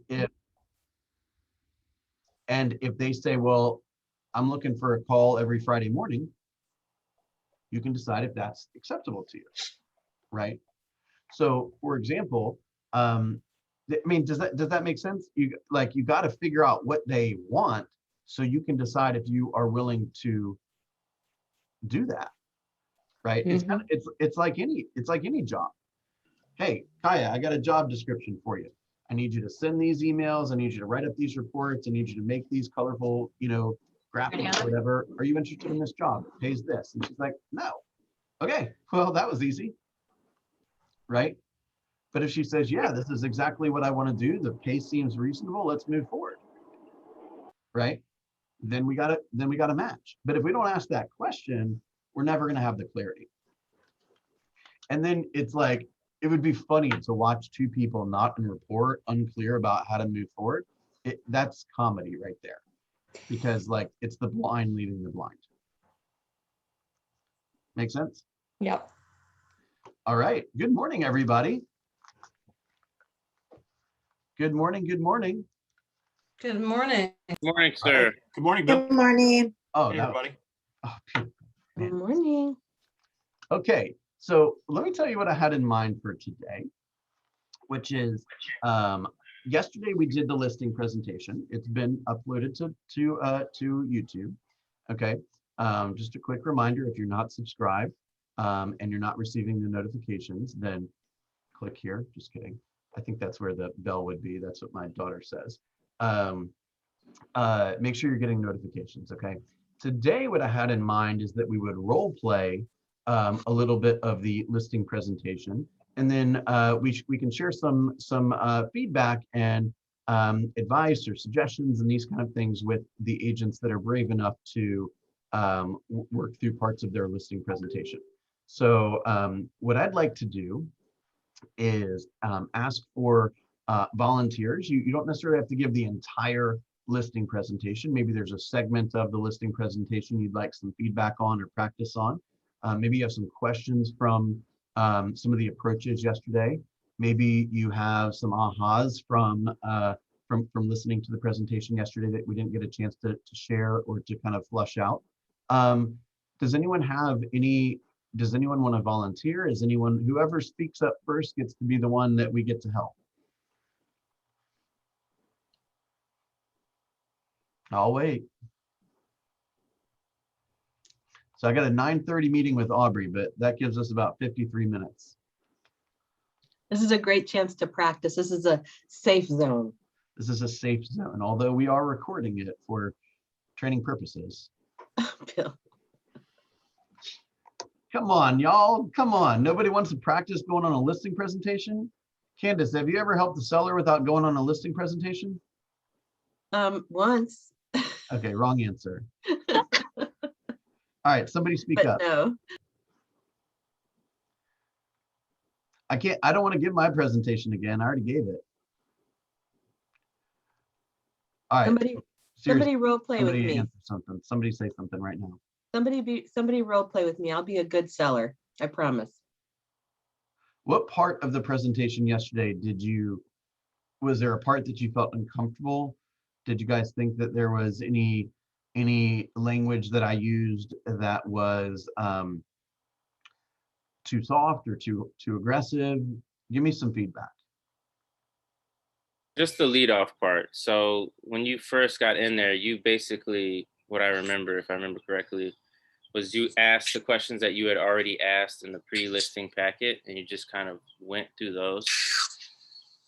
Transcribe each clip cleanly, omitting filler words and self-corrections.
if if they say, well, I'm looking for a call every Friday morning, you can decide if that's acceptable to you, right? So, for example, I mean, does that make sense? You got to figure out what they want so you can decide if you are willing to do that, right? Mhm. It's like any job. Hey, Kaya, I got a job description for you. I need you to send these emails. I need you to write up these reports. I need you to make these colorful, graphics or whatever. Are you interested in this job? It pays this. And she's like, no. Okay, well, that was easy, right? But if she says, yeah, this is exactly what I want to do, the pay seems reasonable, let's move forward, right? Then we got to match. But if we don't ask that question, we're never going to have the clarity. And then it's like, it would be funny to watch two people not in rapport, unclear about how to move forward. That's comedy right there, because like it's the blind leading the blind. Make sense? Yep. All right. Good morning, everybody. Good morning. Good morning. Good morning. Morning, All right. sir. Good morning, Bill. Good morning. Oh, Hey, that, everybody. oh, beautiful. Good Man. morning. Okay. So let me tell you what I had in mind for today, which is yesterday we did the listing presentation. It's been uploaded to YouTube. Okay. Just a quick reminder, if you're not subscribed and you're not receiving the notifications, then click here. Just kidding. I think that's where the bell would be. That's what my daughter says. Make sure you're getting notifications. Okay. Today, what I had in mind is that we would role play a little bit of the listing presentation, and then we can share some feedback and advice or suggestions and these kind of things with the agents that are brave enough to work through parts of their listing presentation. So what I'd like to do is ask for volunteers. You don't necessarily have to give the entire listing presentation. Maybe there's a segment of the listing presentation you'd like some feedback on or practice on. Maybe you have some questions from some of the approaches yesterday. Maybe you have some ahas from listening to the presentation yesterday that we didn't get a chance to share or to kind of flush out. Does anyone want to volunteer? Is anyone, whoever speaks up first gets to be the one that we get to help? I'll wait. So I got a 9:30 meeting with Aubrey, but that gives us about 53 minutes. This is a great chance to practice. This is a safe zone. This is a safe zone, although we are recording it for training purposes. Bill. Come on, y'all. Come on. Nobody wants to practice going on a listing presentation? Candace, have you ever helped the seller without going on a listing presentation? Once. Okay, wrong answer. All right, somebody speak But up. no. I don't want to give my presentation again. I already gave it. All right. Somebody role play with Somebody me. answer something. Somebody say something right now. Somebody role play with me. I'll be a good seller. I promise. What part of the presentation yesterday was there a part that you felt uncomfortable? Did you guys think that there was any language that I used that was too soft or too aggressive? Give me some feedback. Just the lead off part. So when you first got in there, you basically, what I remember, if I remember correctly, was you asked the questions that you had already asked in the pre-listing packet, and you just kind of went through those.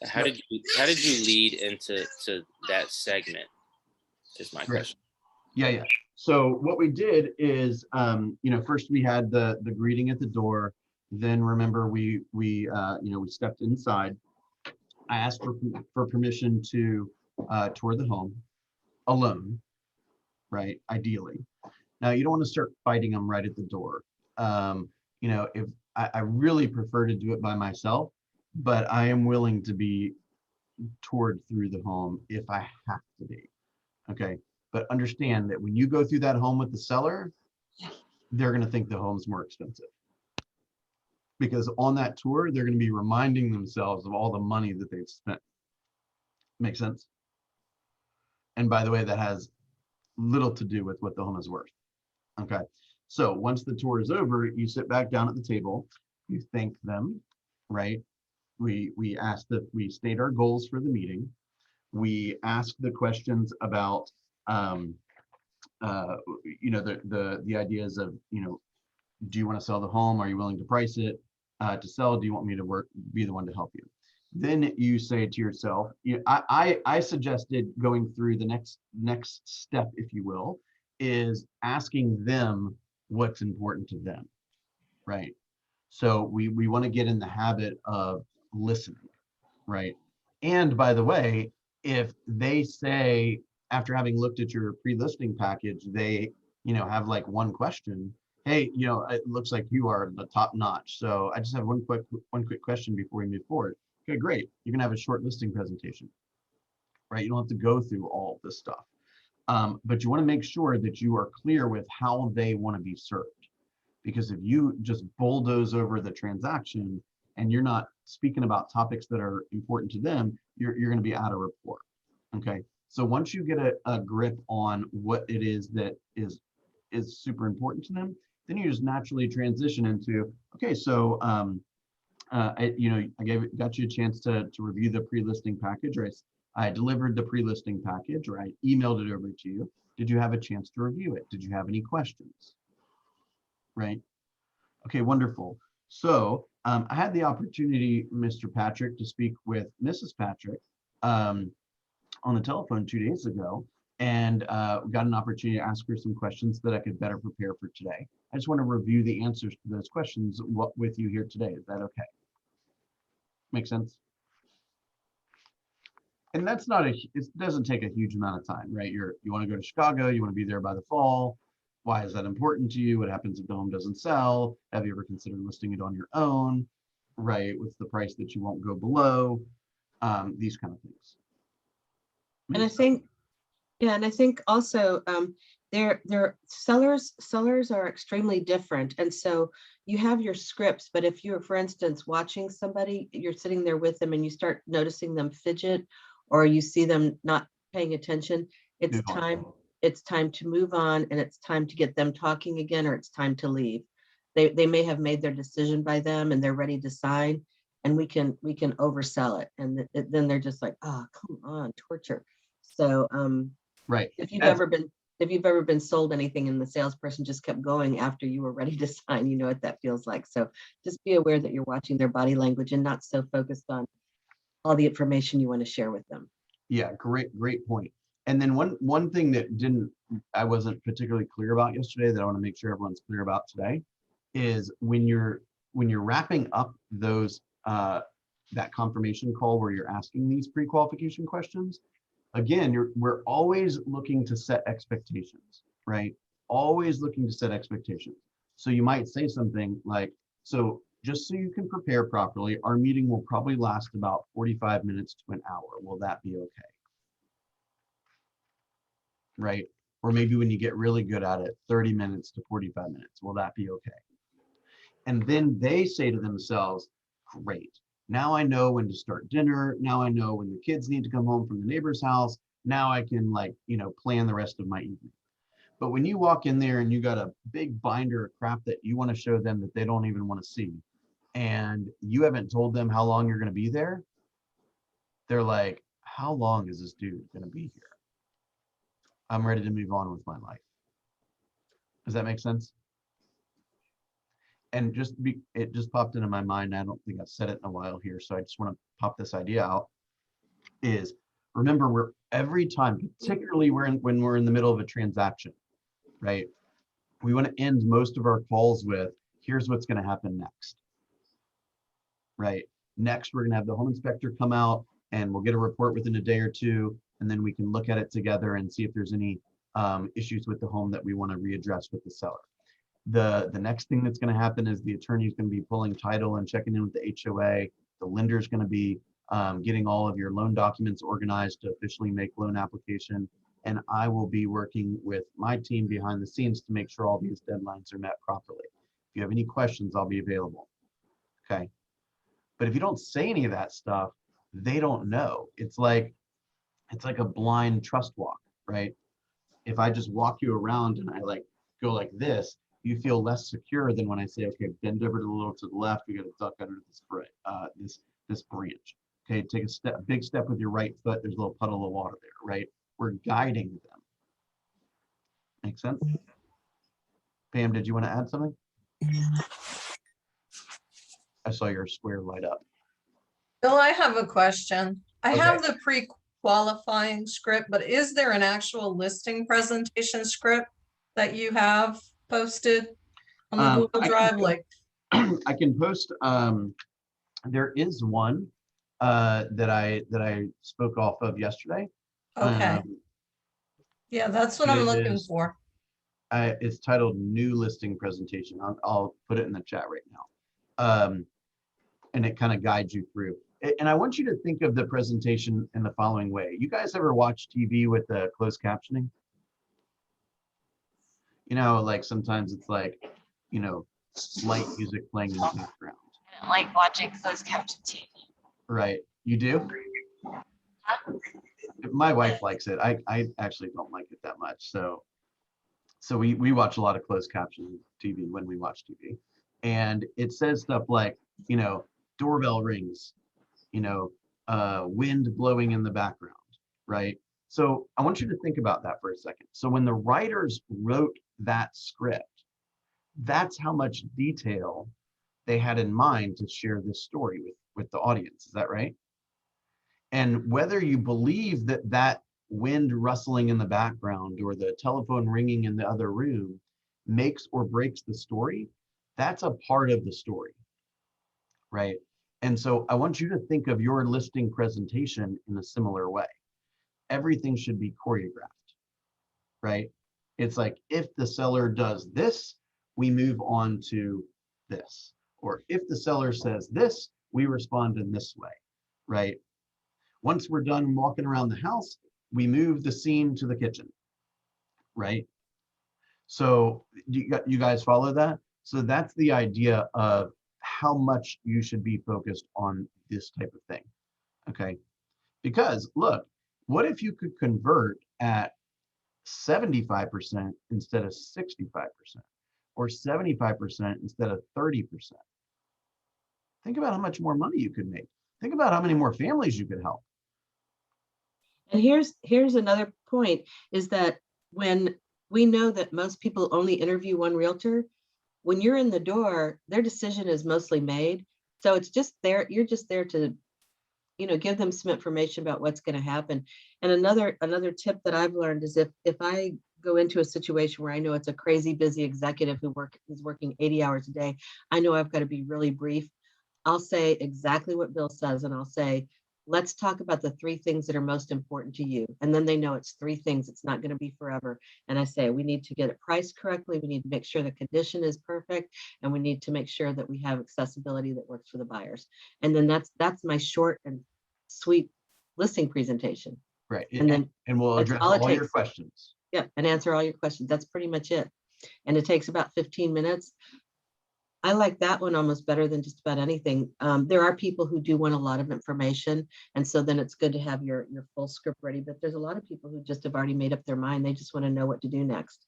How did you lead into that segment? Is my question. Yeah. So what we did is, first we had the greeting at the door. Then remember we stepped inside. I asked for permission to tour the home alone, right? Ideally. Now you don't want to start fighting them right at the door. If I really prefer to do it by myself, but I am willing to be toured through the home if I have to be. Okay. But understand that when you go through that home with the seller, they're going to think the home's more expensive. Because on that tour, they're going to be reminding themselves of all the money that they've spent. Make sense? And by the way, that has little to do with what the home is worth. Okay. So once the tour is over, you sit back down at the table, you thank them, right? We ask that we state our goals for the meeting. We ask the questions about the ideas of, do you want to sell the home? Are you willing to price it to sell? Do you want me to be the one to help you? Then you say to yourself, I suggested going through the next step, if you will, is asking them what's important to them, right? So we want to get in the habit of listening, right? And by the way, if they say, after having looked at your pre-listing package, they, have like one question, hey, it looks like you are the top notch. So I just have one quick question before we move forward. Okay, great. You're gonna have a short listing presentation, right? You don't have to go through all this stuff. But you want to make sure that you are clear with how they want to be served. Because if you just bulldoze over the transaction and you're not speaking about topics that are important to them, you're going to be out of rapport. Okay. So once you get a grip on what it is that is super important to them, then you just naturally transition into, okay, so I got you a chance to review the pre-listing package, right? I delivered the pre-listing package, or I emailed it over to you. Did you have a chance to review it? Did you have any questions? Right? Okay, wonderful. So I had the opportunity, Mr. Patrick, to speak with Mrs. Patrick on the telephone 2 days ago, and got an opportunity to ask her some questions that I could better prepare for today. I just want to review the answers to those questions with you here today. Is that okay? Make sense? And that's not it doesn't take a huge amount of time, right? You want to go to Chicago, you want to be there by the fall. Why is that important to you? What happens if the home doesn't sell? Have you ever considered listing it on your own? Right? What's the price that you won't go below? These kind of things. And I think, yeah, and I think also their sellers are extremely different. And so you have your scripts, but if you're, for instance, watching somebody, you're sitting there with them and you start noticing them fidget, or you see them not paying attention, it's Move on. time to move on, and it's time to get them talking again, or it's time to leave. They may have made their decision by them and they're ready to sign, and we can oversell it. And then they're just like, oh, come on, torture. So Right. if you've ever been sold anything and the salesperson just kept going after you were ready to sign, you know what that feels like. So just be aware that you're watching their body language and not so focused on all the information you want to share with them. Yeah, great point. And then one thing that I wasn't particularly clear about yesterday that I want to make sure everyone's clear about today is when you're wrapping up those that confirmation call where you're asking these pre-qualification questions, again, we're always looking to set expectations, right? Always looking to set expectations. So you might say something like, so just so you can prepare properly, our meeting will probably last about 45 minutes to an hour. Will that be okay? Right? Or maybe when you get really good at it, 30 minutes to 45 minutes. Will that be okay? And then they say to themselves, great. Now I know when to start dinner. Now I know when the kids need to come home from the neighbor's house. Now I can plan the rest of my evening. But when you walk in there and you got a big binder of crap that you want to show them that they don't even want to see, and you haven't told them how long you're going to be there, they're like, how long is this dude going to be here? I'm ready to move on with my life. Does that make sense? And it just popped into my mind. I don't think I've said it in a while here, so I just want to pop this idea out. Is remember, every time, particularly when we're in the middle of a transaction, right? We want to end most of our calls with, here's what's going to happen next. Right? Next, we're going to have the home inspector come out and we'll get a report within a day or two, and then we can look at it together and see if there's any issues with the home that we want to readdress with the seller. The next thing that's going to happen is the attorney is going to be pulling title and checking in with the HOA. The lender is going to be getting all of your loan documents organized to officially make loan application. And I will be working with my team behind the scenes to make sure all these deadlines are met properly. If you have any questions, I'll be available. Okay. But if you don't say any of that stuff, they don't know. It's like it's like a blind trust walk, right? If I just walk you around and I like go like this, you feel less secure than when I say, okay, bend over to the little to the left. We got to duck under this branch. Okay, take a big step with your right foot. There's a little puddle of water there, right? We're guiding them. Make sense? Pam, did you want to add something? I saw your square light up. Bill, I have a question. I Okay. have the pre-qualifying script, but is there an actual listing presentation script that you have posted on the Google Drive? Like, I can post. There is one that I spoke off of yesterday. okay, yeah, that's what it I'm looking is- for. It's titled "New Listing Presentation." I'll put it in the chat right now, and it kind of guides you through. And I want you to think of the presentation in the following way. You guys ever watch TV with the closed captioning? You know, like sometimes it's like, you know, light music playing in the background. I don't like watching closed caption TV. Right. You do? My wife likes it. I actually don't like it that much. So we watch a lot of closed caption TV when we watch TV. And it says stuff like, you know, doorbell rings, you know, wind blowing in the background, right? So I want you to think about that for a second. So when the writers wrote that script, that's how much detail they had in mind to share this story with the audience. Is that right? And whether you believe that that wind rustling in the background or the telephone ringing in the other room makes or breaks the story, that's a part of the story, right? And so I want you to think of your listing presentation in a similar way. Everything should be choreographed, right? It's like, if the seller does this, we move on to this. Or if the seller says this, we respond in this way, right? Once we're done walking around the house, we move the scene to the kitchen, right? So you guys follow that? So that's the idea of how much you should be focused on this type of thing, okay? Because look, what if you could convert at 75% instead of 65%, or 75% instead of 30%? Think about how much more money you could make. Think about how many more families you could help. And here's another point, is that when we know that most people only interview one realtor, when you're in the door, their decision is mostly made. So it's just there, you're just there to, you know, give them some information about what's going to happen. And another tip that I've learned is if I go into a situation where I know it's a crazy busy executive who's working 80 hours a day, I know I've got to be really brief. I'll say exactly what Bill says, and I'll say, let's talk about the 3 things that are most important to you. And then they know it's 3 things. It's not going to be forever. And I say, we need to get it priced correctly. We need to make sure the condition is perfect. And we need to make sure that we have accessibility that works for the buyers. And then that's my short and sweet listing presentation. Right. And then and we'll that's address all it all your takes. questions. Yeah, and answer all your questions. That's pretty much it. And it takes about 15 minutes. I like that one almost better than just about anything. There are people who do want a lot of information, and so then it's good to have your full script ready. But there's a lot of people who just have already made up their mind. They just want to know what to do next.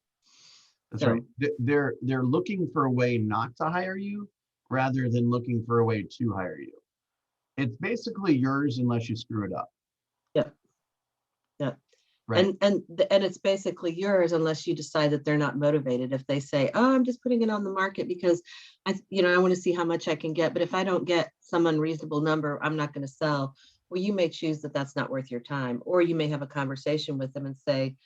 That's So- right. They're looking for a way not to hire you rather than looking for a way to hire you. It's basically yours unless you screw it up. Yeah. Yeah. Right. And it's basically yours unless you decide that they're not motivated. If they say, oh, I'm just putting it on the market because I want to see how much I can get, but if I don't get some unreasonable number, I'm not going to sell. Well, you may choose that that's not worth your time, or you may have a conversation with them and say,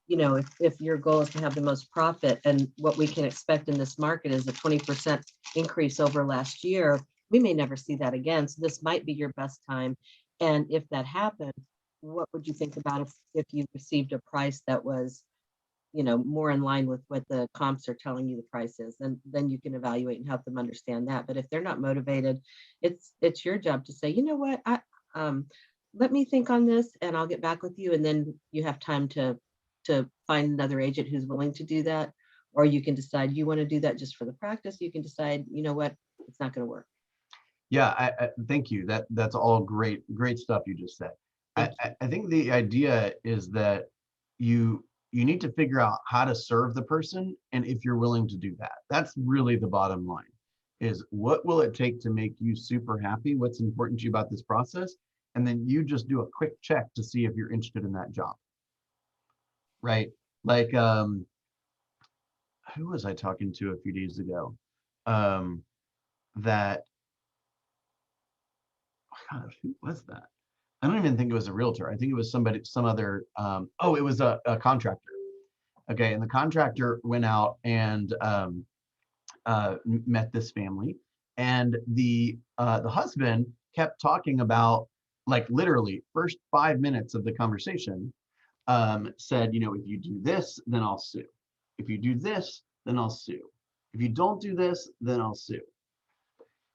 you know, if your goal is to have the most profit, and what we can expect in this market is a 20% increase over last year, we may never see that again. So this might be your best time. And if that happens, what would you think about if you received a price that was, you know, more in line with what the comps are telling you the price is? And then you can evaluate and help them understand that. But if they're not motivated, it's your job to say, you know what, let me think on this and I'll get back with you. And then you have time to find another agent who's willing to do that. Or you can decide you want to do that just for the practice. You can decide, you know what, it's not going to work. Yeah, I thank you. That's all great stuff you just said. I think the idea is that you need to figure out how to serve the person and if you're willing to do that. That's really the bottom line, is what will it take to make you super happy? What's important to you about this process? And then you just do a quick check to see if you're interested in that job. Right? Like, who was I talking to a few days ago? That, God, who was that? I don't even think it was a realtor. I think it was somebody, some other, oh, it was a contractor. Okay, and the contractor went out and met this family, and the husband kept talking about, like, literally first 5 minutes of the conversation, said, you know, if you do this, then I'll sue. If you do this, then I'll sue. If you don't do this, then I'll sue.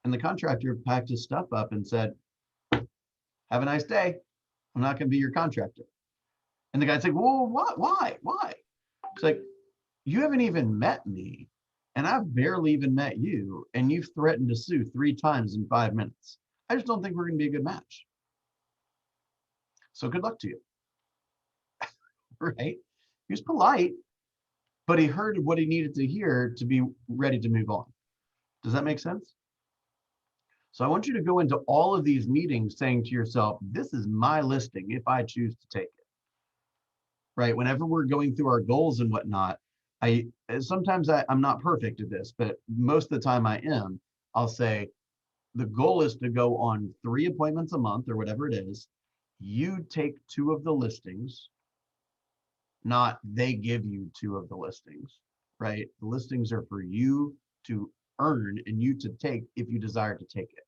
And the contractor packed his stuff up and said, have a nice day. I'm not going to be your contractor. And the guy's like, well, what? Why? It's like, you haven't even met me, and I've barely even met you, and you've threatened to sue 3 times in 5 minutes. I just don't think we're going to be a good match. So good luck to you. Right? He was polite, but he heard what he needed to hear to be ready to move on. Does that make sense? So I want you to go into all of these meetings saying to yourself, this is my listing if I choose to take it. Right? Whenever we're going through our goals and whatnot, sometimes I'm not perfect at this, but most of the time I am. I'll say the goal is to go on 3 appointments a month or whatever it is. You take 2 of the listings, not they give you 2 of the listings, right? The listings are for you to earn and you to take if you desire to take it,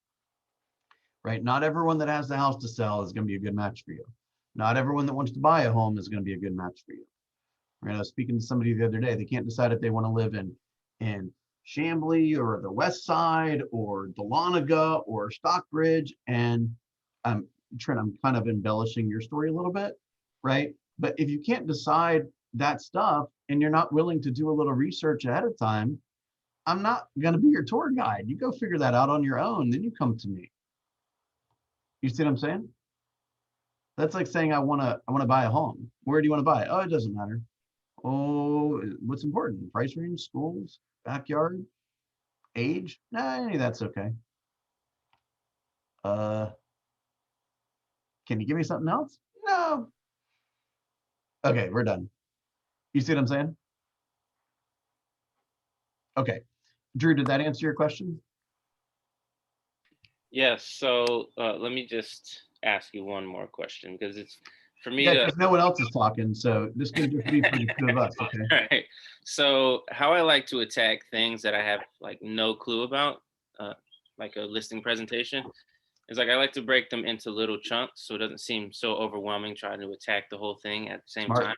right? Not everyone that has the house to sell is going to be a good match for you. Not everyone that wants to buy a home is going to be a good match for you. Right? I was speaking to somebody the other day. They can't decide if they want to live in Chamblee or the West Side or Dahlonega or Stockbridge. And Trent, I'm kind of embellishing your story a little bit, right? But if you can't decide that stuff and you're not willing to do a little research ahead of time, I'm not going to be your tour guide. You go figure that out on your own. Then you come to me. You see what I'm saying? That's like saying I want to buy a home. Where do you want to buy it? Oh, it doesn't matter. Oh, what's important? Price range, schools, backyard, age? Nah, that's okay. Can you give me something else? No. Okay, we're done. You see what I'm saying? Okay. Drew, did that answer your question? Yes. So let me just ask you one more question, because it's for me Yeah, to. because no one else is talking, so this can just be for the 2 of us. Okay. All right. So how I like to attack things that I have like no clue about, like a listing presentation, is like I like to break them into little chunks so it doesn't seem so overwhelming trying to attack the whole thing at the same Smart. time.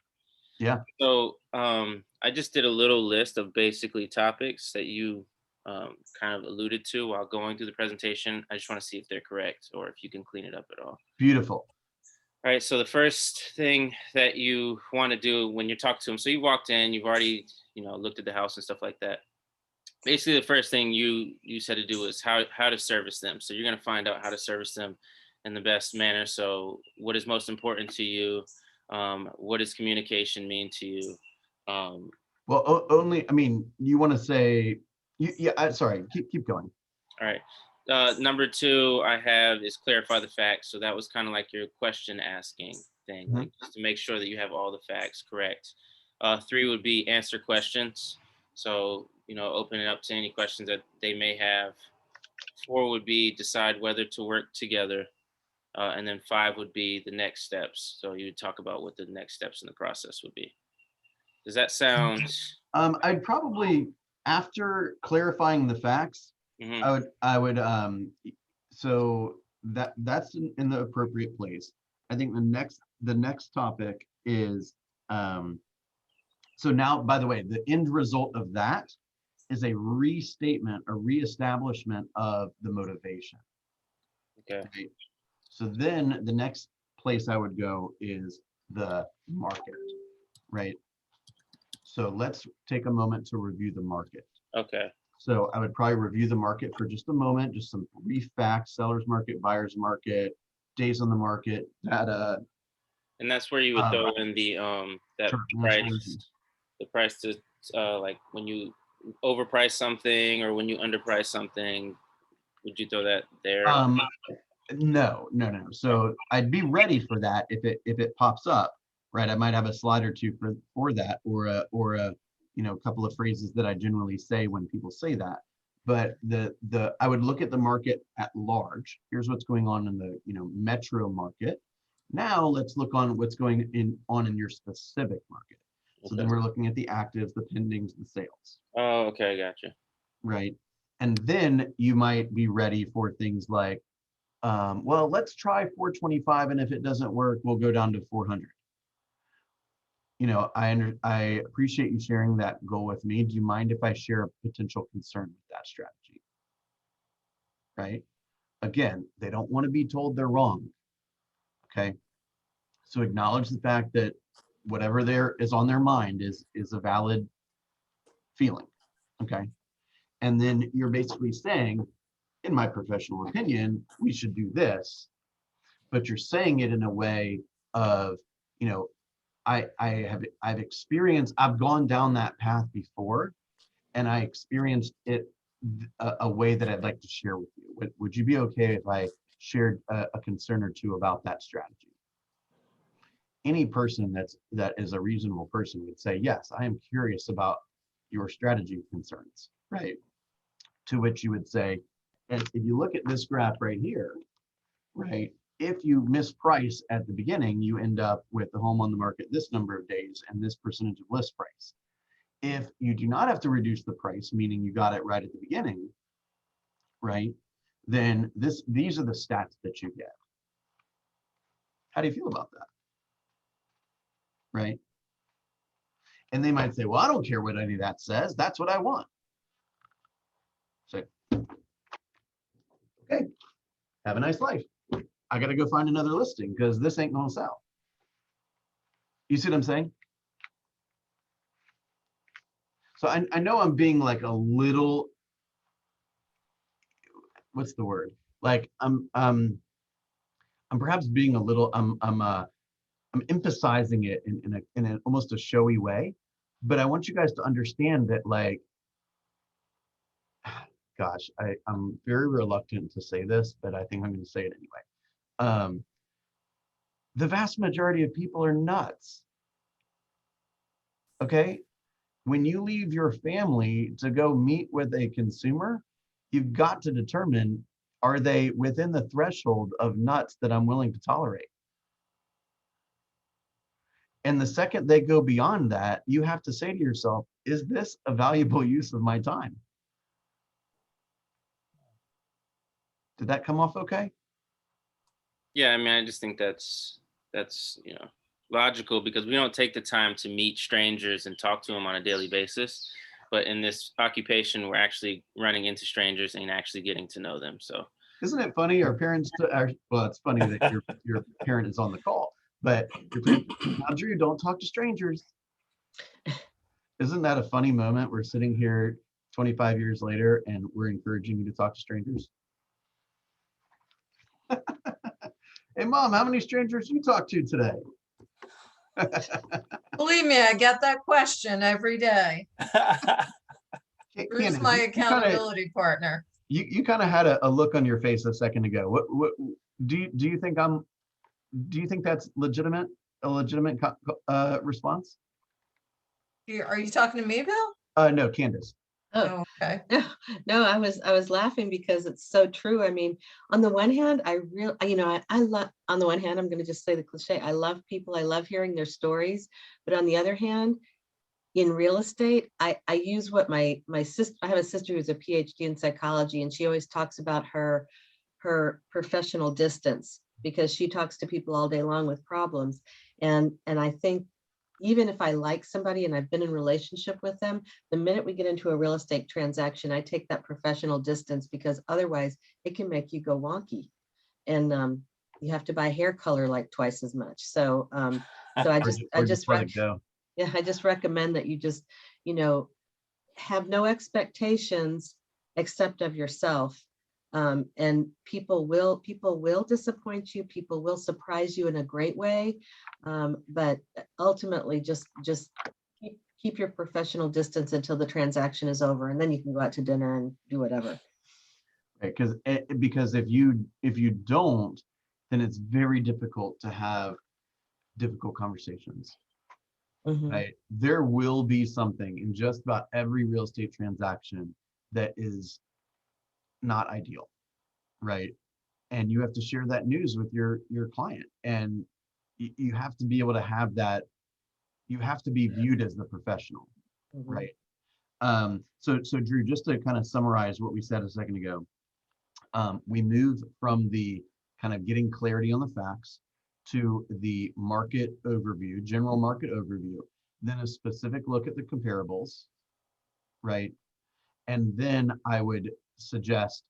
Yeah. So I just did a little list of basically topics that you kind of alluded to while going through the presentation. I just want to see if they're correct or if you can clean it up at all. Beautiful. All right, so the first thing that you want to do when you talk to them, so you walked in, you've already, looked at the house and stuff like that. Basically, the first thing you said to do is how to service them. So you're going to find out how to service them in the best manner. So what is most important to you? What does communication mean to you? Well, only, I mean, you want to say, sorry, keep going. All right. Number 2 I have is clarify the facts. So that was kind of like your question asking thing, like just to make sure that you have all the facts correct. 3 would be answer questions. So, open it up to any questions that they may have. 4 would be decide whether to work together. And then 5 would be the next steps. So you would talk about what the next steps in the process would be. Does that sound? I'd probably, after clarifying the facts, I would so that's in the appropriate place. I think the next topic is so now, by the way, the end result of that is a restatement, a reestablishment of the motivation. Okay. Right? So then the next place I would go is the market, right? So let's take a moment to review the market. Okay. So I would probably review the market for just a moment, just some brief facts: seller's market, buyer's market, days on the market data. And that's where you would throw in the that Sure, the price to like when you overprice something or when you underprice something, would you throw that there? No. So I'd be ready for that if it pops up, right? I might have a slide or two for that, or a couple of phrases that I generally say when people say that. But I would look at the market at large. Here's what's going on in the metro market. Now let's look on what's going on in your specific market. So then we're looking at the actives, the pendings, the sales. Oh, okay, gotcha. Right. And then you might be ready for things like, well, let's try 425, and if it doesn't work, we'll go down to 400. I appreciate you sharing that goal with me. Do you mind if I share a potential concern with that strategy? Right? Again, they don't want to be told they're wrong. Okay. So acknowledge the fact that whatever there is on their mind is a valid feeling. Okay. And then you're basically saying, in my professional opinion, we should do this, but you're saying it in a way of, I've experienced, I've gone down that path before, and I experienced it a way that I'd like to share with you. Would you be okay if I shared a concern or two about that strategy? Any person that is a reasonable person would say, yes, I am curious about your strategy concerns, right? To which you would say, and if you look at this graph right here, right, if you misprice at the beginning, you end up with the home on the market this number of days and this percentage of list price. If you do not have to reduce the price, meaning you got it right at the beginning, right, then these are the stats that you get. How do you feel about that? Right? And they might say, well, I don't care what any of that says. That's what I want. So, okay, have a nice life. I got to go find another listing because this ain't going to sell. You see what I'm saying? So I know I'm being like a little, what's the word? Like I'm perhaps being a little, I'm emphasizing it in a almost a showy way, but I want you guys to understand that, like, gosh, I'm very reluctant to say this, but I think I'm going to say it anyway. The vast majority of people are nuts. Okay? When you leave your family to go meet with a consumer, you've got to determine, are they within the threshold of nuts that I'm willing to tolerate? And the second they go beyond that, you have to say to yourself, is this a valuable use of my time? Did that come off okay? Yeah, I mean, I just think that's logical, because we don't take the time to meet strangers and talk to them on a daily basis. But in this occupation, we're actually running into strangers and actually getting to know them. So isn't it funny? Our parents, well, it's funny that your parent is on the call, but your parents, now, Drew, don't talk to strangers. Isn't that a funny moment? We're sitting here 25 years later and we're encouraging you to talk to strangers. Hey, Mom, how many strangers you talk to today? Believe me, I get that question every day. Who's my accountability partner? You kind of had a look on your face a second ago. What do you think do you think that's legitimate? A legitimate response? Are you talking to me, Bill? No, Candace. Oh, okay. No, I was laughing because it's so true. I mean, on the one hand, I love, on the one hand, I'm going to just say the cliche. I love people. I love hearing their stories. But on the other hand, in real estate, I use what my sister, I have a sister who's a PhD in psychology, and she always talks about her professional distance, because she talks to people all day long with problems. And I think, even if I like somebody and I've been in relationship with them, the minute we get into a real estate transaction, I take that professional distance, because otherwise it can make you go wonky. And you have to buy hair color like twice as much. So I just recommend that you just, have no expectations except of yourself, And people will disappoint you. People will surprise you in a great way. But ultimately, just keep your professional distance until the transaction is over, and then you can go out to dinner and do whatever. Right, because if you don't, then it's very difficult to have difficult conversations. Mhm. Right? There will be something in just about every real estate transaction that is not ideal, right? And you have to share that news with your client, and you have to be able to have that. You have to be viewed as the professional, Mhm. right? So Drew, just to kind of summarize what we said a second ago, we moved from the kind of getting clarity on the facts to the market overview, general market overview, then a specific look at the comparables, right? And then I would suggest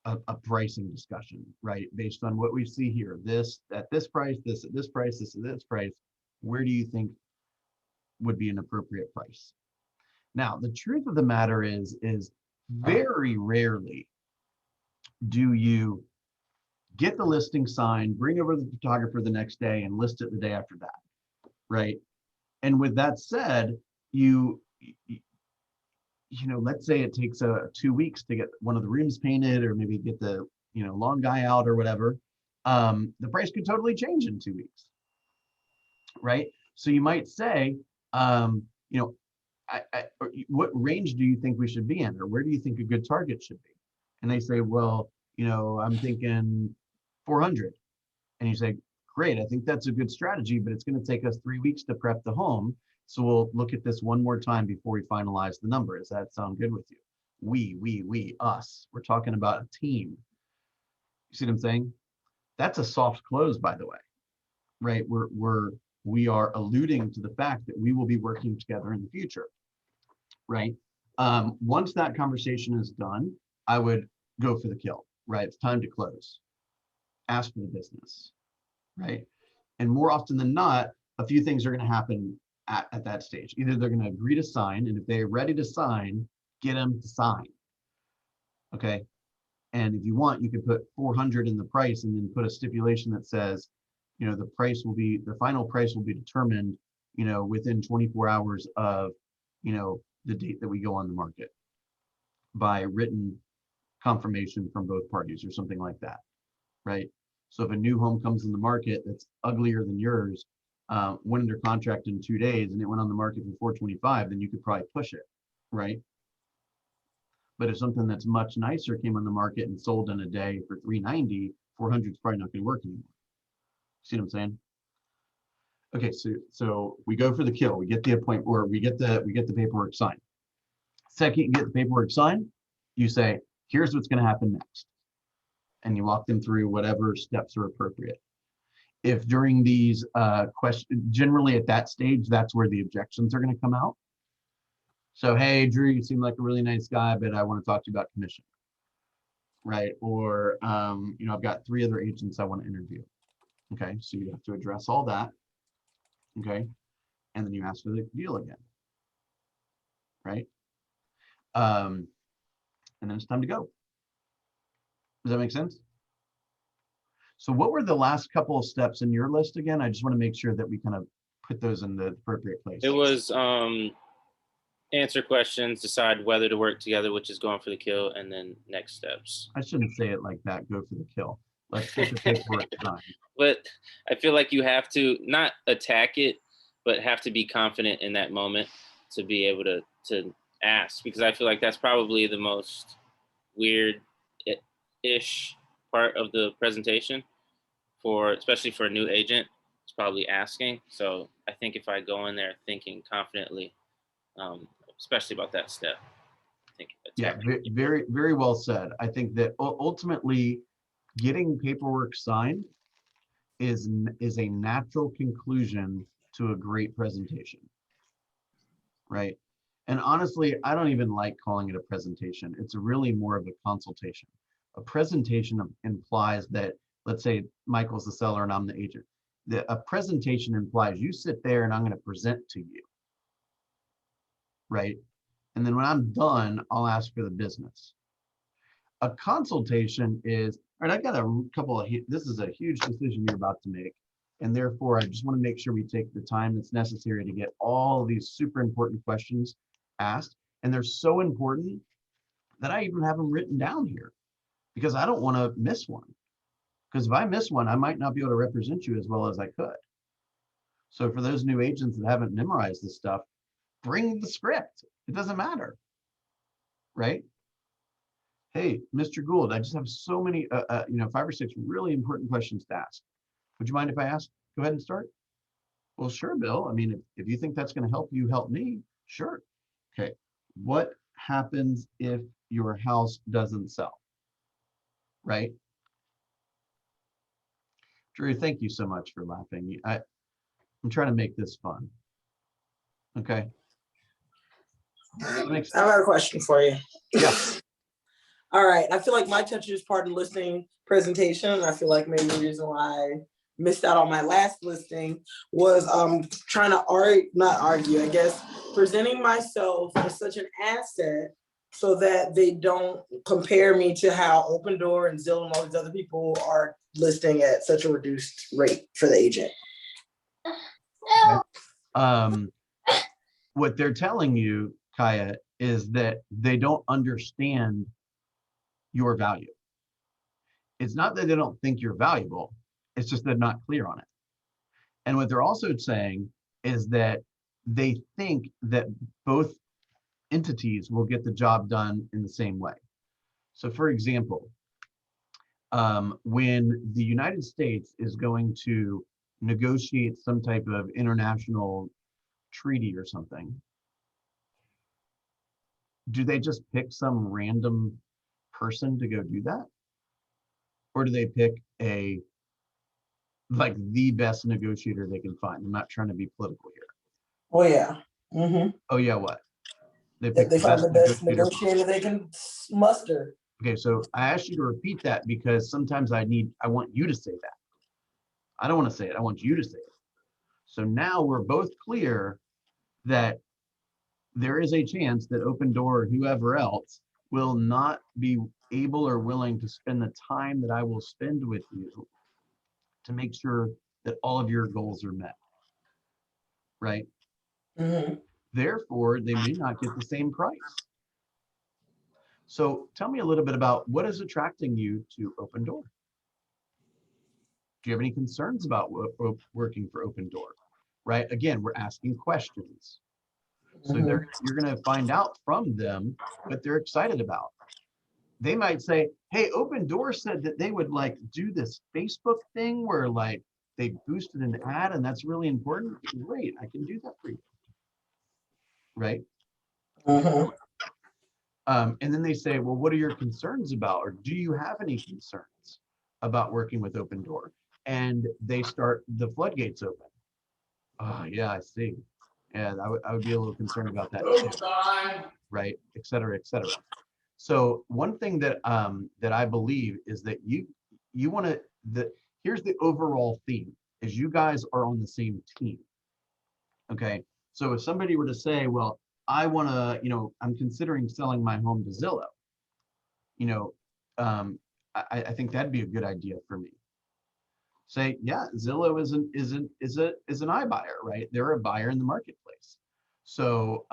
a pricing discussion, right? Based on what we see here, this at this price, this at this price, this at this price, where do you think would be an appropriate price? Now, the truth of the matter is very rarely do you get the listing signed, bring over the photographer the next day and list it the day after that, right? And with that said, let's say it takes 2 weeks to get one of the rooms painted or maybe get the, lawn guy out or whatever. The price could totally change in 2 weeks, right? So you might say, what range do you think we should be in, or where do you think a good target should be? And they say, well, I'm thinking 400. And you say, great, I think that's a good strategy, but it's going to take us 3 weeks to prep the home. So we'll look at this one more time before we finalize the number. Does that sound good with you? We, us. We're talking about a team. You see what I'm saying? That's a soft close, by the way, right? We are alluding to the fact that we will be working together in the future, right? Once that conversation is done, I would go for the kill, right? It's time to close. Ask for the business, right? And more often than not, a few things are going to happen at that stage. Either they're going to agree to sign, and if they're ready to sign, get them to sign. Okay. And if you want, you could put 400 in the price and then put a stipulation that says, the final price will be determined, within 24 hours of, the date that we go on the market by written confirmation from both parties or something like that, right? So if a new home comes in the market that's uglier than yours, went under contract in 2 days and it went on the market for 425, then you could probably push it, right? But if something that's much nicer came on the market and sold in a day for 390, 400 is probably not going to work anymore. See what I'm saying? Okay, so we go for the kill. We get the appointment, or we get the paperwork signed. Second, you get the paperwork signed. You say, here's what's going to happen next, and you walk them through whatever steps are appropriate. If during these questions, generally at that stage, that's where the objections are going to come out. So, hey, Drew, you seem like a really nice guy, but I want to talk to you about commission, right? Or, I've got 3 other agents I want to interview. Okay, so you have to address all that. Okay, and then you ask for the deal again, right? And then it's time to go. Does that make sense? So what were the last couple of steps in your list again? I just want to make sure that we kind of put those in the appropriate place. It was answer questions, decide whether to work together, which is going for the kill, and then next steps. I shouldn't say it like that, go for the kill. Let's get the paperwork done. But I feel like you have to not attack it, but have to be confident in that moment to be able to ask, because I feel like that's probably the most weird-ish part of the presentation, especially for a new agent. It's probably asking. So I think if I go in there thinking confidently, especially about that step, I think. Yeah, very, very well said. I think that ultimately getting paperwork signed is a natural conclusion to a great presentation, right? And honestly, I don't even like calling it a presentation. It's really more of a consultation. A presentation implies that, let's say Michael's the seller and I'm the agent. A presentation implies you sit there and I'm going to present to you, right? And then when I'm done, I'll ask for the business. A consultation is, all right, I've got a couple of, this is a huge decision you're about to make. And therefore, I just want to make sure we take the time that's necessary to get all of these super important questions asked. And they're so important that I even have them written down here because I don't want to miss one. Because if I miss one, I might not be able to represent you as well as I could. So for those new agents that haven't memorized this stuff, bring the script. It doesn't matter, right? Hey, Mr. Gould, I just have so many, 5 or 6 really important questions to ask. Would you mind if I ask? Go ahead and start. Well, sure, Bill. I mean, if you think that's going to help you help me, sure. Okay. What happens if your house doesn't sell? Right? Drew, thank you so much for laughing. I'm trying to make this fun. Okay. I have a question for you. Yeah. All right. I feel like my touch is part of the listing presentation. I feel like maybe the reason why I missed out on my last listing was trying to not argue, I guess, presenting myself as such an asset so that they don't compare me to how Open Door and Zillow and all these other people are listing at such a reduced rate for the agent. What they're telling you, Kaya, is that they don't understand your value. It's not that they don't think you're valuable, it's just they're not clear on it. And what they're also saying is that they think that both entities will get the job done in the same way. So for example, when the United States is going to negotiate some type of international treaty or something, do they just pick some random person to go do that? Or do they pick the best negotiator they can find? I'm not trying to be political here. Oh yeah. Mm-hmm. Oh yeah, what? They find the best negotiator they can muster. Okay, so I asked you to repeat that because sometimes I want you to say that. I don't want to say it, I want you to say it. So now we're both clear that there is a chance that Open Door or whoever else will not be able or willing to spend the time that I will spend with you to make sure that all of your goals are met, right? Mm-hmm. Therefore, they may not get the same price. So tell me a little bit about what is attracting you to Open Door. Do you have any concerns about working for Open Door? Right? Again, we're asking questions. So you're going to find out from them what they're excited about. They might say, hey, Open Door said that they would do this Facebook thing where they boosted an ad and that's really important. Great, I can do that for you. Right? Mm-hmm. And then they say, well, what are your concerns about? Or do you have any concerns about working with Open Door? And they start the floodgates open. Oh, yeah, I see. Yeah, I would be a little concerned about that too. Right, et cetera, et cetera. So one thing that I believe is that you want to, here's the overall theme, is you guys are on the same team. Okay, so if somebody were to say, well, I want to, I'm considering selling my home to Zillow, I think that'd be a good idea for me. Say, yeah, Zillow is an iBuyer, right? They're a buyer in the marketplace. So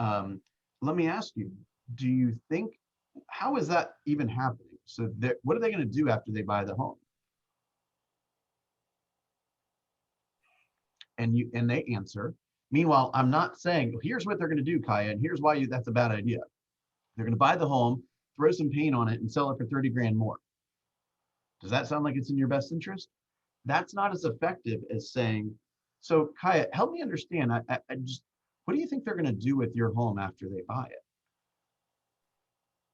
let me ask you, do you think, how is that even happening? So what are they going to do after they buy the home? And they answer. Meanwhile, I'm not saying, well, here's what they're going to do, Kaya, and here's why that's a bad idea. They're going to buy the home, throw some paint on it, and sell it for 30 grand more. Does that sound like it's in your best interest? That's not as effective as saying, so Kaya, help me understand. I just, what do you think they're going to do with your home after they buy it?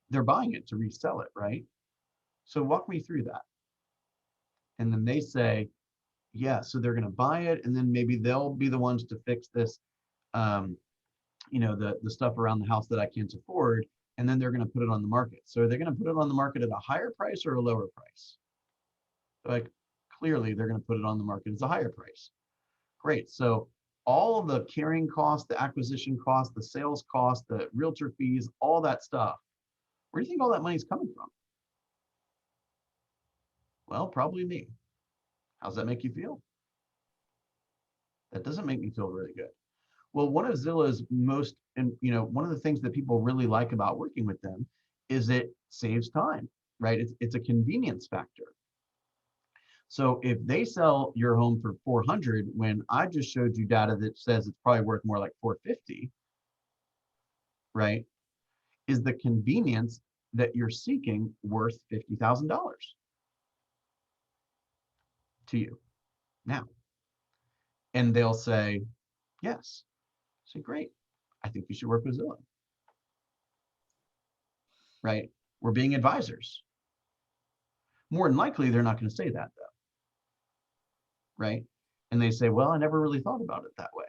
They're buying it to resell it, right? So walk me through that. And then they say, yeah, so they're going to buy it, and then maybe they'll be the ones to fix this, the stuff around the house that I can't afford, and then they're going to put it on the market. So are they going to put it on the market at a higher price or a lower price? Clearly, they're going to put it on the market as a higher price. Great. So all of the carrying costs, the acquisition costs, the sales costs, the realtor fees, all that stuff, where do you think all that money is coming from? Well, probably me. How's that make you feel? That doesn't make me feel really good. Well, one of Zillow's most, and one of the things that people really like about working with them is it saves time, right? It's a convenience factor. So if they sell your home for 400 when I just showed you data that says it's probably worth more like 450, right? Is the convenience that you're seeking worth $50,000 to you now? And they'll say, yes. I say, great. I think you should work with Zillow. Right? We're being advisors. More than likely, they're not going to say that though. Right? And they say, well, I never really thought about it that way.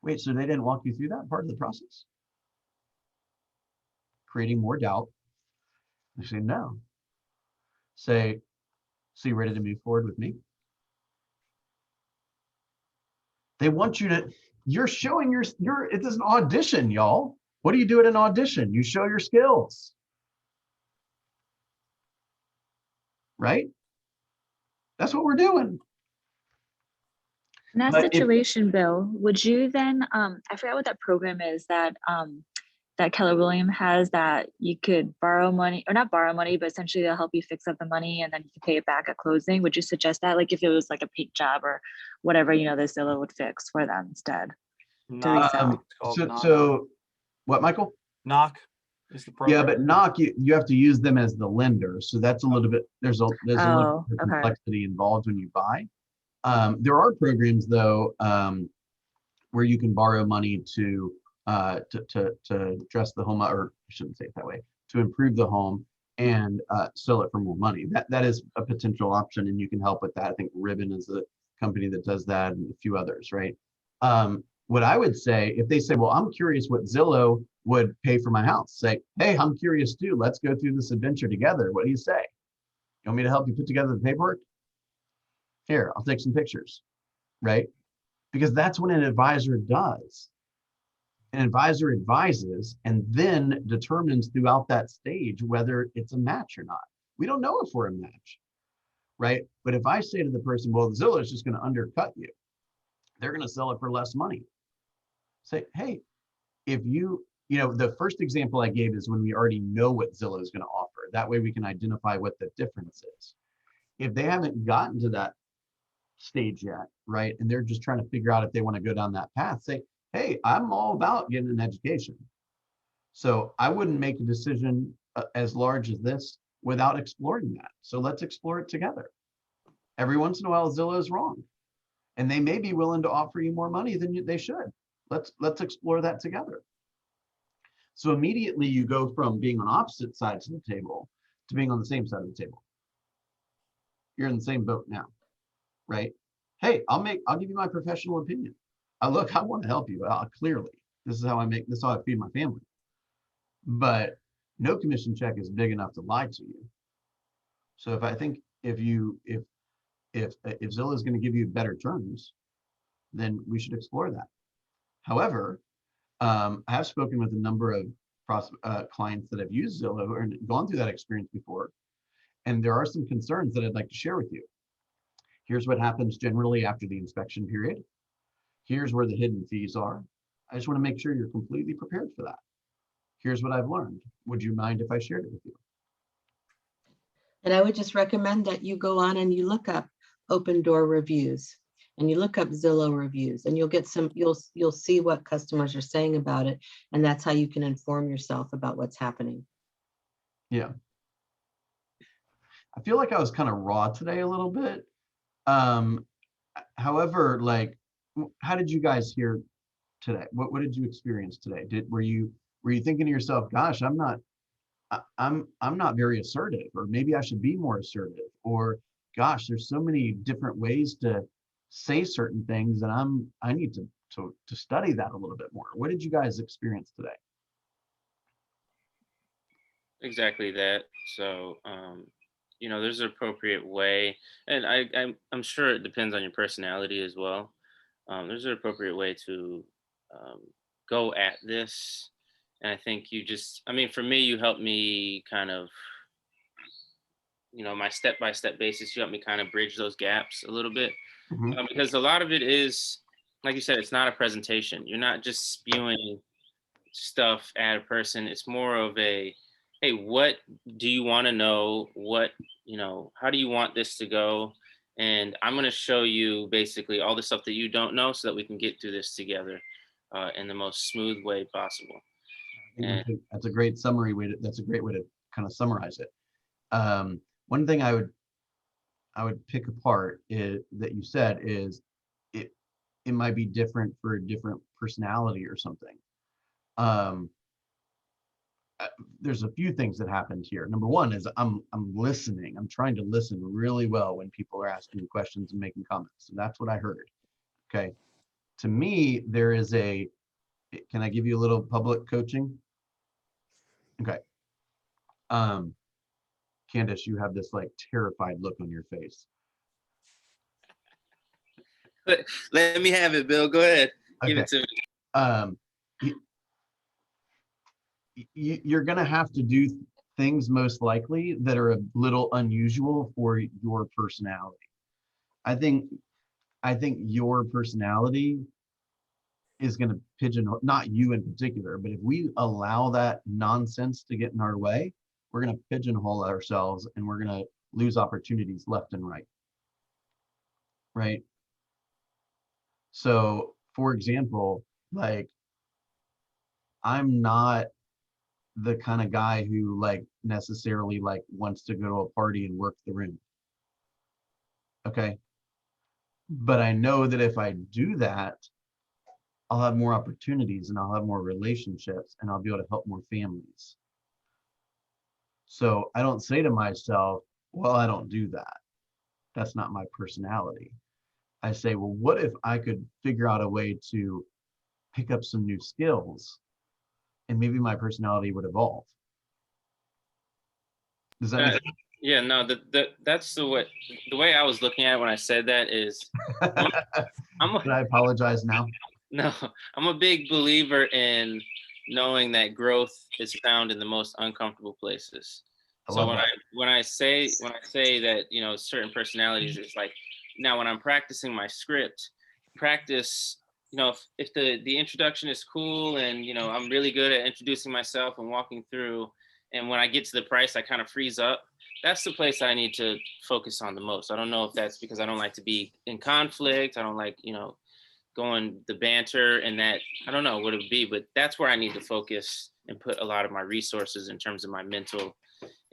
Wait, so they didn't walk you through that part of the process? Creating more doubt. They say, no. Say, so you ready to move forward with me? They want you to, you're showing it is an audition, y'all. What do you do at an audition? You show your skills. Right? That's what we're doing. In that But situation, Bill, would you then, I forgot what that program is that that Keller Williams has, that you could borrow money, or not borrow money, but essentially they'll help you fix up the money and then you can pay it back at closing. Would you suggest that? Like if it was like a paint job or whatever, the Zillow would fix for them instead to resell. so what, Michael? Knock is the Yeah, program. but knock, you have to use them as the lender. So that's a little bit, there's a little bit of complexity involved when you buy. There are programs though, where you can borrow money to dress the home, or I shouldn't say it that way, to improve the home and sell it for more money. That is a potential option, and you can help with that. I think Ribbon is the company that does that, and a few others, right? What I would say, if they say, well, I'm curious what Zillow would pay for my house, say, hey, I'm curious too. Let's go through this adventure together. What do you say? You want me to help you put together the paperwork? Here, I'll take some pictures, right? Because that's what an advisor does. An advisor advises and then determines throughout that stage whether it's a match or not. We don't know if we're a match, right? But if I say to the person, well, Zillow is just going to undercut you, they're going to sell it for less money. Say, hey, if the first example I gave is when we already know what Zillow is going to offer. That way we can identify what the difference is. If they haven't gotten to that stage yet, right, and they're just trying to figure out if they want to go down that path, say, hey, I'm all about getting an education. So I wouldn't make a decision as large as this without exploring that. So let's explore it together. Every once in a while, Zillow is wrong, and they may be willing to offer you more money than they should. Let's explore that together. So immediately you go from being on opposite sides of the table to being on the same side of the table. You're in the same boat now, right? Hey, I'll give you my professional opinion. I want to help you. Clearly, this is how I feed my family. But no commission check is big enough to lie to you. So if Zillow is going to give you better terms, then we should explore that. However, I have spoken with a number of clients that have used Zillow and gone through that experience before, and there are some concerns that I'd like to share with you. Here's what happens generally after the inspection period. Here's where the hidden fees are. I just want to make sure you're completely prepared for that. Here's what I've learned. Would you mind if I shared it with you? And I would just recommend that you go on and you look up open door reviews and you look up Zillow reviews, and you'll get you'll see what customers are saying about it. And that's how you can inform yourself about what's happening. Yeah. I feel like I was kind of raw today a little bit. However, how did you guys hear today? What did you experience today? Were you thinking to yourself, gosh, I'm not very assertive, or maybe I should be more assertive, or gosh, there's so many different ways to say certain things, and I need to study that a little bit more. What did you guys experience today? Exactly that. So, there's an appropriate way, and I'm sure it depends on your personality as well. There's an appropriate way to go at this, and I think for me, you helped me kind of my step-by-step basis. You help me kind of bridge those gaps a little bit. Mhm. Because a lot of it is, like you said, it's not a presentation. You're not just spewing stuff at a person. It's more of a, hey, what do you want to know? How do you want this to go? And I'm going to show you basically all the stuff that you don't know so that we can get through this together in the most smooth way possible. That's a great summary way that's a great way to kind of summarize it. One thing I would pick apart that you said is it might be different for a different personality or something. There's a few things that happened here. Number one is I'm listening. I'm trying to listen really well when people are asking me questions and making comments. So that's what I heard. Okay. To me, there is can I give you a little public coaching? Okay. Candace, you have this like terrified look on your face. Let me have it, Bill. Go ahead. Give it to me. You're going to have to do things most likely that are a little unusual for your personality. I think your personality is going to pigeonhole, not you in particular, but if we allow that nonsense to get in our way, we're going to pigeonhole ourselves and we're going to lose opportunities left and right. Right? So, for example, like I'm not the kind of guy who like necessarily like wants to go to a party and work the room. Okay. But I know that if I do that, I'll have more opportunities and I'll have more relationships and I'll be able to help more families. So I don't say to myself, well, I don't do that. That's not my personality. I say, well, what if I could figure out a way to pick up some new skills and maybe my personality would evolve? Does that make sense? Yeah, no, that's the way I was looking at it when I said that is Should I apologize now? No, I'm a big believer in knowing that growth is found in the most uncomfortable places. So when I say that, certain personalities, it's like now when I'm practicing my script, practice, if the introduction is cool and I'm really good at introducing myself and walking through, and when I get to the price, I kind of freeze up. That's the place I need to focus on the most. I don't know if that's because I don't like to be in conflict. I don't like, going the banter and that, I don't know what it would be, but that's where I need to focus and put a lot of my resources in terms of my mental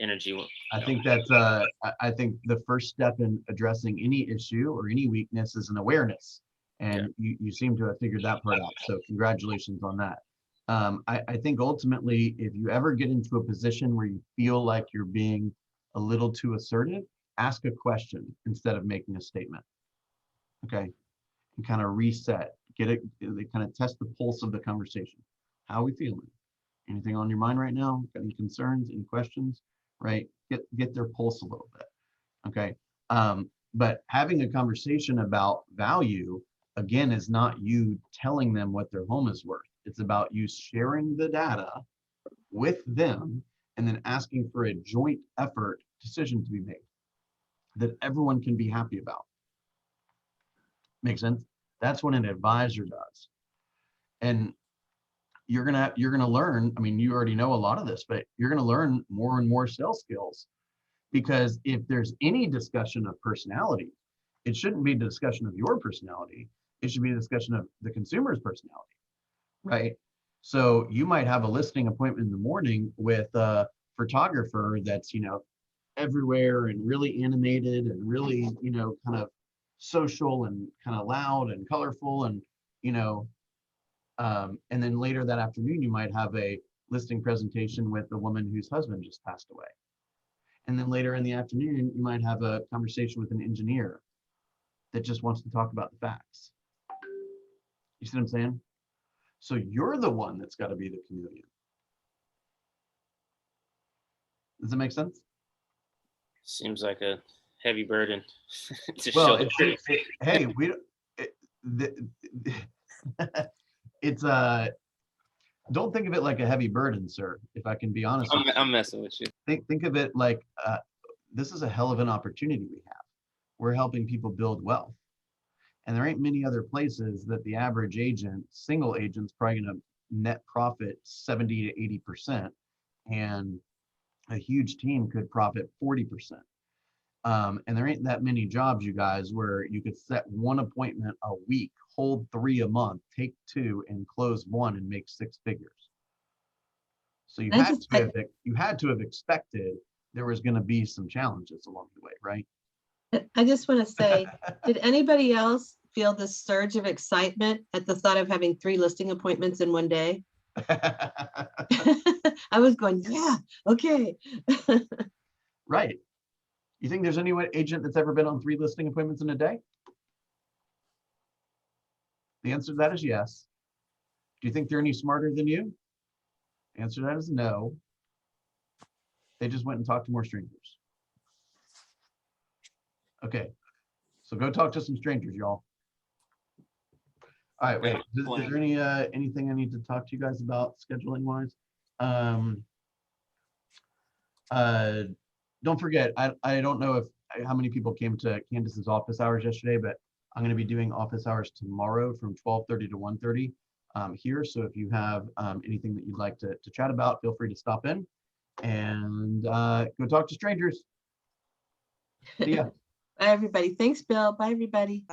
energy. I think that's I think the first step in addressing any issue or any weakness is an awareness. And you seem to have figured that part out. So congratulations on that. I think ultimately, if you ever get into a position where you feel like you're being a little too assertive, ask a question instead of making a statement. Okay. And kind of reset, they kind of test the pulse of the conversation. How are we feeling? Anything on your mind right now? Got any concerns, any questions? Right? Get their pulse a little bit. Okay. But having a conversation about value, again, is not you telling them what their home is worth. It's about you sharing the data with them and then asking for a joint effort decision to be made that everyone can be happy about. Make sense? That's what an advisor does. And you're gonna learn, I mean, you already know a lot of this, but you're gonna learn more and more sales skills, because if there's any discussion of personality, it shouldn't be a discussion of your personality. It should be a discussion of the consumer's personality, right? So you might have a listing appointment in the morning with a photographer that's, everywhere and really animated and really, kind of social and kind of loud and colorful and, and then later that afternoon, you might have a listing presentation with a woman whose husband just passed away. And then later in the afternoon, you might have a conversation with an engineer that just wants to talk about the facts. You see what I'm saying? So you're the one that's got to be the chameleon. Does that make sense? Seems like a heavy burden to Well, show. Hey, it's don't think of it like a heavy burden, sir. If I can be honest, I'm messing with you. Think of it like this is a hell of an opportunity we have. We're helping people build wealth. And there ain't many other places that the average agent, single agent's probably gonna net profit 70 to 80%. And a huge team could profit 40%. And there ain't that many jobs, you guys, where you could set one appointment a week, hold 3 a month, take 2 and close 1 and make 6 figures. So you had to have expected there was going to be some challenges along the way, right? I just want to say, did anybody else feel this surge of excitement at the thought of having 3 listing appointments in one day? I was going, yeah, okay. Right. You think there's any agent that's ever been on 3 listing appointments in a day? The answer to that is yes. Do you think they're any smarter than you? The answer to that is no. They just went and talked to more strangers. Okay, so go talk to some strangers, y'all. All right, wait. Is there anything I need to talk to you guys about scheduling wise? Don't forget, I don't know how many people came to Candace's office hours yesterday, but I'm going to be doing office hours tomorrow from 12:30 to 1:30 here. So if you have anything that you'd like to chat about, feel free to stop in and go talk to strangers. See ya. Bye, everybody. Thanks, Bill. Bye, everybody.